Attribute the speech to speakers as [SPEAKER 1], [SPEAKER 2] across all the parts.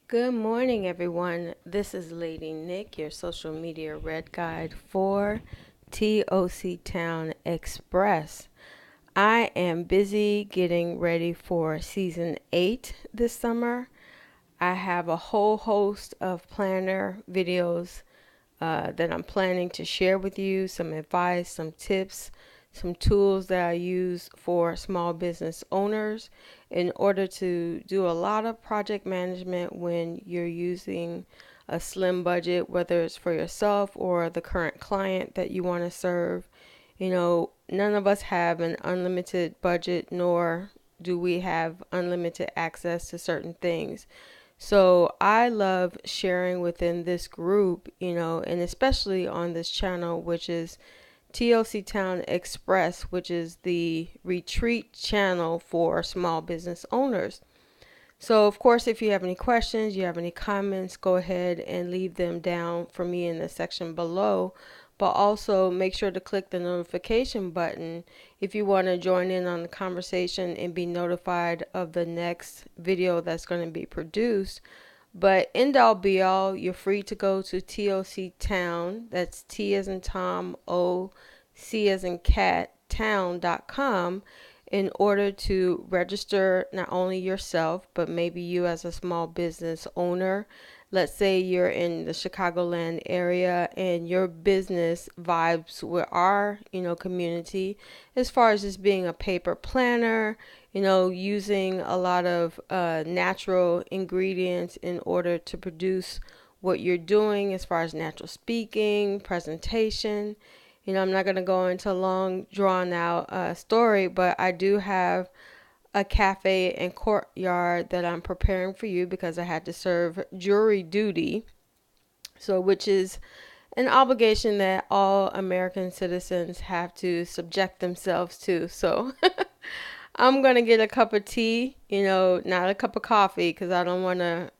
[SPEAKER 1] Good morning, everyone. This is Lady Nick, your social media red guide for TOC Town Express. I am busy getting ready for season 8 this summer. I have a whole host of planner videos that I'm planning to share with you, some advice, some tips, some tools that I use for small business owners in order to do a lot of project management when you're using a slim budget, whether it's for yourself or the current client that you want to serve. None of us have an unlimited budget, nor do we have unlimited access to certain things. So I love sharing within this group, and especially on this channel, which is TOC Town Express, which is the retreat channel for small business owners. So, of course, if you have any questions, you have any comments, go ahead and leave them down for me in the section below. But also make sure to click the notification button if you want to join in on the conversation and be notified of the next video that's going to be produced. But end all be all, you're free to go to TOC Town, that's T as in Tom, O, C as in cat, town.com in order to register not only yourself, but maybe you as a small business owner. Let's say you're in the Chicagoland area and your business vibes with our, community as far as just being a paper planner, using a lot of natural ingredients in order to produce what you're doing as far as natural speaking, presentation. I'm not going to go into a long, drawn out story, but I do have a cafe and courtyard that I'm preparing for you because I had to serve jury duty. So, which is an obligation that all American citizens have to subject themselves to. So, I'm going to get a cup of tea, not a cup of coffee because I don't want to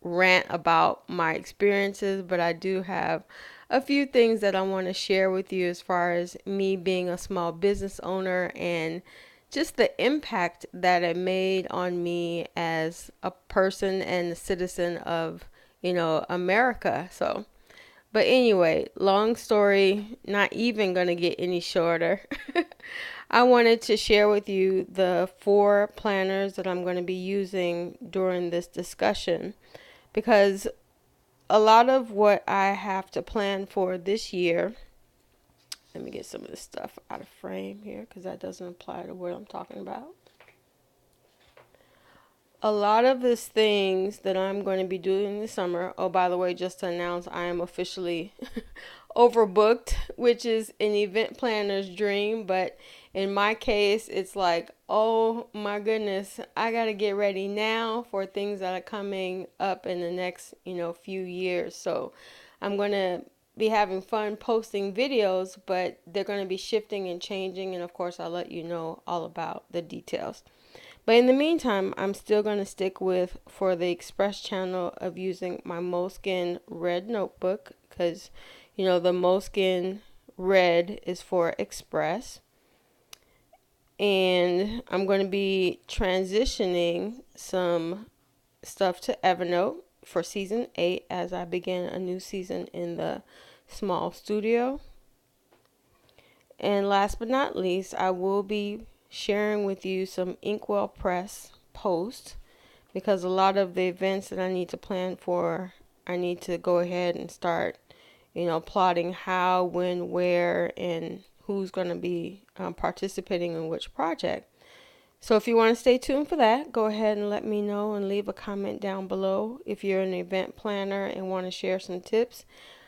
[SPEAKER 1] rant about my experiences, but I do have a few things that I want to share with you as far as me being a small business owner and just the impact that it made on me as a person and a citizen of, America. So, but anyway, long story, not even going to get any shorter. I wanted to share with you the 4 planners that I'm going to be using during this discussion because a lot of what I have to plan for this year, let me get some of this stuff out of frame here because that doesn't apply to what I'm talking about. A lot of these things that I'm going to be doing this summer, oh, by the way, just to announce, I am officially overbooked, which is an event planner's dream. But in my case, it's like, oh my goodness, I got to get ready now for things that are coming up in the next, few years. So I'm going to be having fun posting videos, but they're going to be shifting and changing. And of course, I'll let you know all about the details. But in the meantime, I'm still going to stick with for the Express channel of using my Moleskine red notebook because, the Moleskine red is for Express. And I'm going to be transitioning some stuff to Evernote for season 8 as I begin a new season in the small studio. And last but not least, I will be sharing with you some Inkwell Press posts because a lot of the events that I need to plan for, I need to go ahead and start, plotting how, when, where, and who's going to be participating in which project. So if you want to stay tuned for that, go ahead and let me know and leave a comment down below. If you're an event planner and want to share some tips,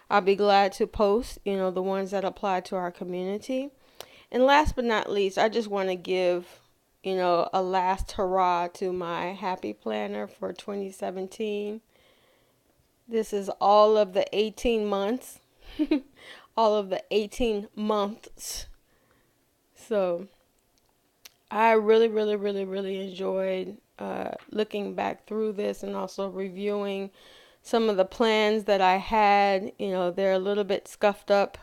[SPEAKER 1] I'll be glad to post, the ones that apply to our community. And last but not least, I just want to give, a last hurrah to my happy planner for 2017. This is all of the 18 months, all of the 18 months. So I really, really, really, really enjoyed looking back through this and also reviewing some of the plans that I had. They're a little bit scuffed up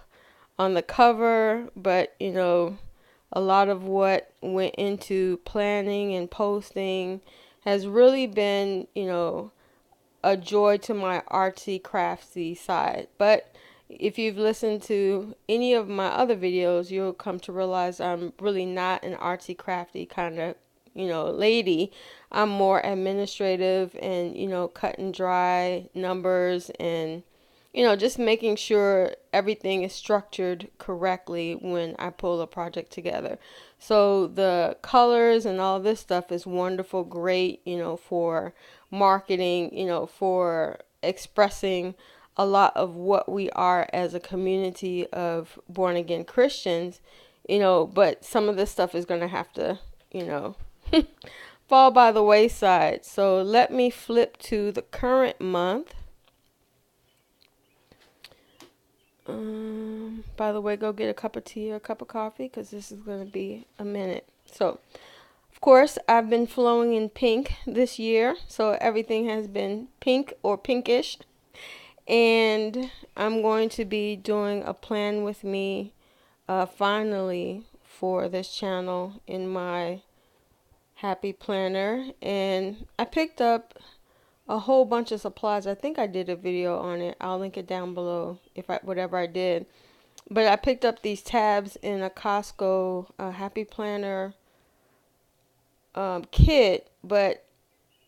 [SPEAKER 1] on the cover, but a lot of what went into planning and posting has really been, a joy to my artsy craftsy side. But if you've listened to any of my other videos, you'll come to realize I'm really not an artsy crafty kind of, lady. I'm more administrative and, cut and dry numbers and, just making sure everything is structured correctly when I pull a project together. So the colors and all this stuff is wonderful, great, for marketing, for expressing a lot of what we are as a community of born again Christians, but some of this stuff is going to have to, fall by the wayside. So let me flip to the current month. By the way, go get a cup of tea or a cup of coffee because this is going to be a minute. So, of course, I've been flowing in pink this year. So everything has been pink or pinkish. And I'm going to be doing a plan with me finally for this channel in my happy planner. And I picked up a whole bunch of supplies. I think I did a video on it. I'll link it down below whatever I did. But I picked up these tabs in a Costco Happy Planner kit, but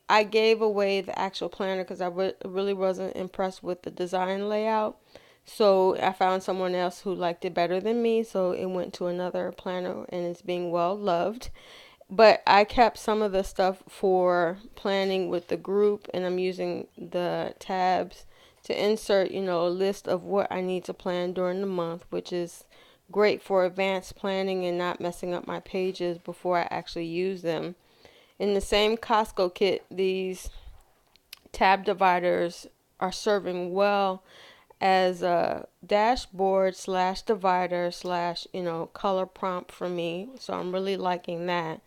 [SPEAKER 1] I gave away the actual planner because I really wasn't impressed with the design layout. So I found someone else who liked it better than me, so it went to another planner and it's being well loved. But I kept some of the stuff for planning with the group, and I'm using the tabs to insert, a list of what I need to plan during the month, which is great for advanced planning and not messing up my pages before I actually use them. In the same Costco kit, these tab dividers are serving well as a dashboard / divider / color prompt for me. So I'm really liking that.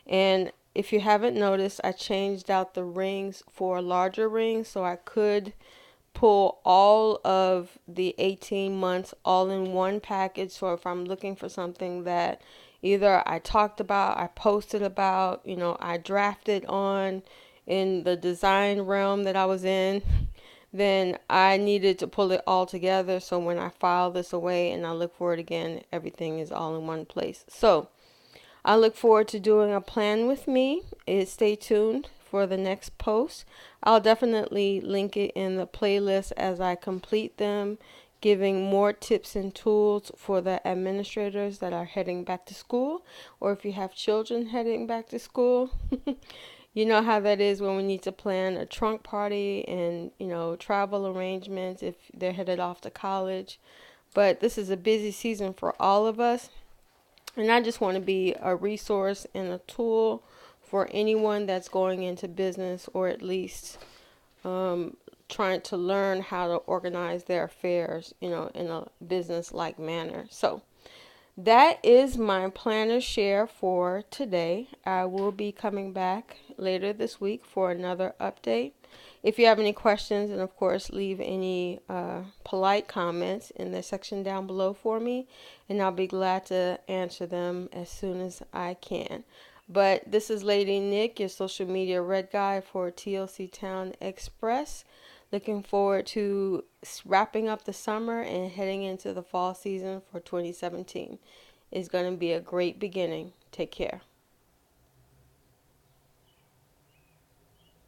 [SPEAKER 1] And if you haven't noticed, I changed out the rings for larger rings so I could pull all of the 18 months all in one package. So if I'm looking for something that either I talked about, I posted about, I drafted on in the design realm that I was in, then I needed to pull it all together. So when I file this away and I look for it again, everything is all in one place. So I look forward to doing a plan with me. Stay tuned for the next post. I'll definitely link it in the playlist as I complete them, giving more tips and tools for the administrators that are heading back to school, or if you have children heading back to school. You know how that is when we need to plan a trunk party and, travel arrangements if they're headed off to college. But this is a busy season for all of us. And I just want to be a resource and a tool for anyone that's going into business, or at least trying to learn how to organize their affairs, in a business-like manner. So that is my planner share for today. I will be coming back later this week for another update. If you have any questions, and of course leave any polite comments in the section down below for me, and I'll be glad to answer them as soon as I can. But this is Lady Nick, your social media red guy for TLC Town Express. Looking forward to wrapping up the summer and heading into the fall season for 2017. It's going to be a great beginning. Take care.